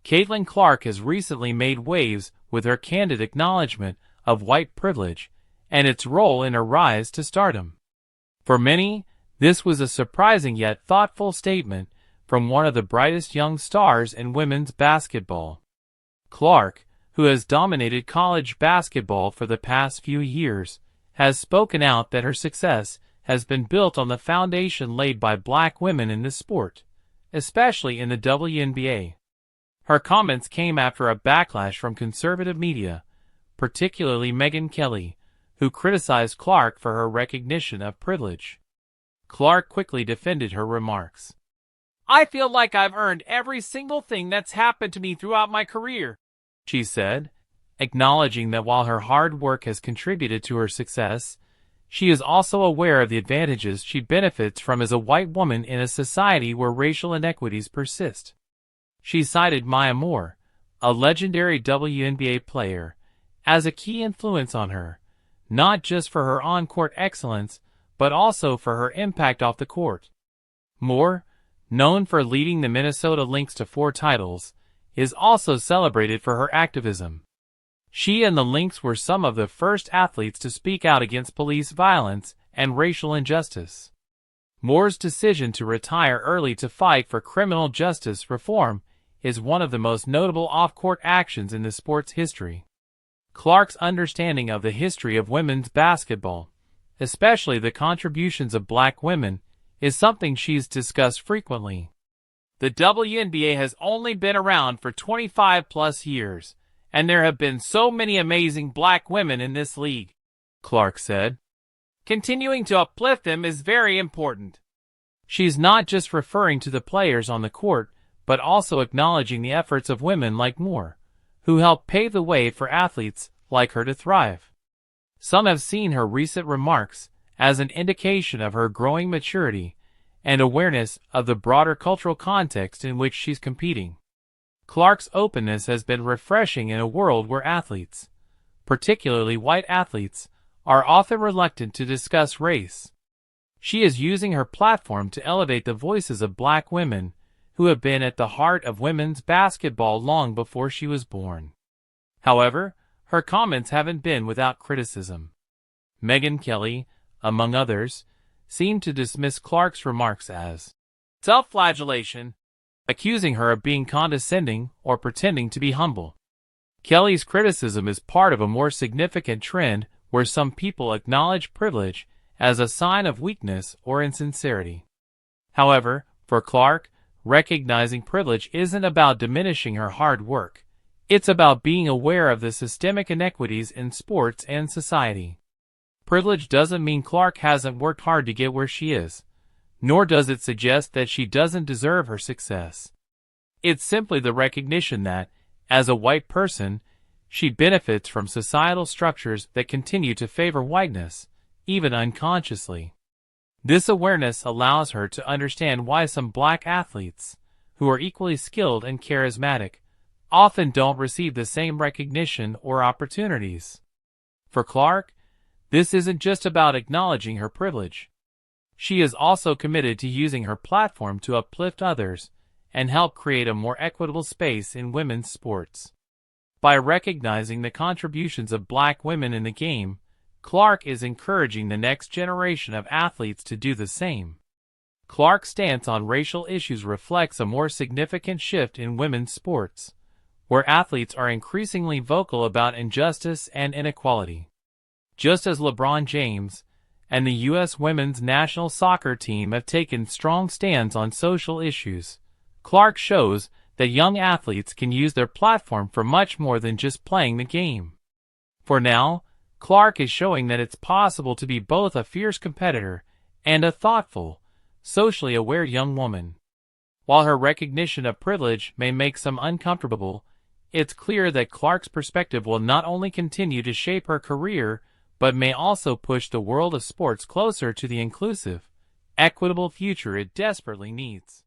Caitlin Clark has recently made waves with her candid acknowledgement of white privilege and its role in her rise to stardom. For many, this was a surprising yet thoughtful statement from one of the brightest young stars in women's basketball. Clark, who has dominated college basketball for the past few years, has spoken out that her success has been built on the foundation laid by black women in the sport, especially in the WNBA. Her comments came after a backlash from conservative media, particularly Megyn Kelly, who criticized Clark for her recognition of privilege. Clark quickly defended her remarks. "I feel like I've earned every single thing that's happened to me throughout my career," she said, acknowledging that while her hard work has contributed to her success, she is also aware of the advantages she benefits from as a white woman in a society where racial inequities persist. She cited Maya Moore, a legendary WNBA player, as a key influence on her, not just for her on-court excellence, but also for her impact off the court. Moore, known for leading the Minnesota Lynx to 4 titles, is also celebrated for her activism. She and the Lynx were some of the first athletes to speak out against police violence and racial injustice. Moore's decision to retire early to fight for criminal justice reform is one of the most notable off-court actions in the sport's history. Clark's understanding of the history of women's basketball, especially the contributions of black women, is something she's discussed frequently. "The WNBA has only been around for 25-plus years, and there have been so many amazing black women in this league," Clark said. "Continuing to uplift them is very important." She's not just referring to the players on the court, but also acknowledging the efforts of women like Moore, who helped pave the way for athletes like her to thrive. Some have seen her recent remarks as an indication of her growing maturity and awareness of the broader cultural context in which she's competing. Clark's openness has been refreshing in a world where athletes, particularly white athletes, are often reluctant to discuss race. She is using her platform to elevate the voices of black women who have been at the heart of women's basketball long before she was born. However, her comments haven't been without criticism. Megyn Kelly, among others, seemed to dismiss Clark's remarks as self-flagellation, accusing her of being condescending or pretending to be humble. Kelly's criticism is part of a more significant trend where some people acknowledge privilege as a sign of weakness or insincerity. However, for Clark, recognizing privilege isn't about diminishing her hard work. It's about being aware of the systemic inequities in sports and society. Privilege doesn't mean Clark hasn't worked hard to get where she is, nor does it suggest that she doesn't deserve her success. It's simply the recognition that, as a white person, she benefits from societal structures that continue to favor whiteness, even unconsciously. This awareness allows her to understand why some black athletes, who are equally skilled and charismatic, often don't receive the same recognition or opportunities. For Clark, this isn't just about acknowledging her privilege. She is also committed to using her platform to uplift others and help create a more equitable space in women's sports. By recognizing the contributions of black women in the game, Clark is encouraging the next generation of athletes to do the same. Clark's stance on racial issues reflects a more significant shift in women's sports, where athletes are increasingly vocal about injustice and inequality. Just as LeBron James and the U.S. women's national soccer team have taken strong stands on social issues, Clark shows that young athletes can use their platform for much more than just playing the game. For now, Clark is showing that it's possible to be both a fierce competitor and a thoughtful, socially aware young woman. While her recognition of privilege may make some uncomfortable, it's clear that Clark's perspective will not only continue to shape her career, but may also push the world of sports closer to the inclusive, equitable future it desperately needs.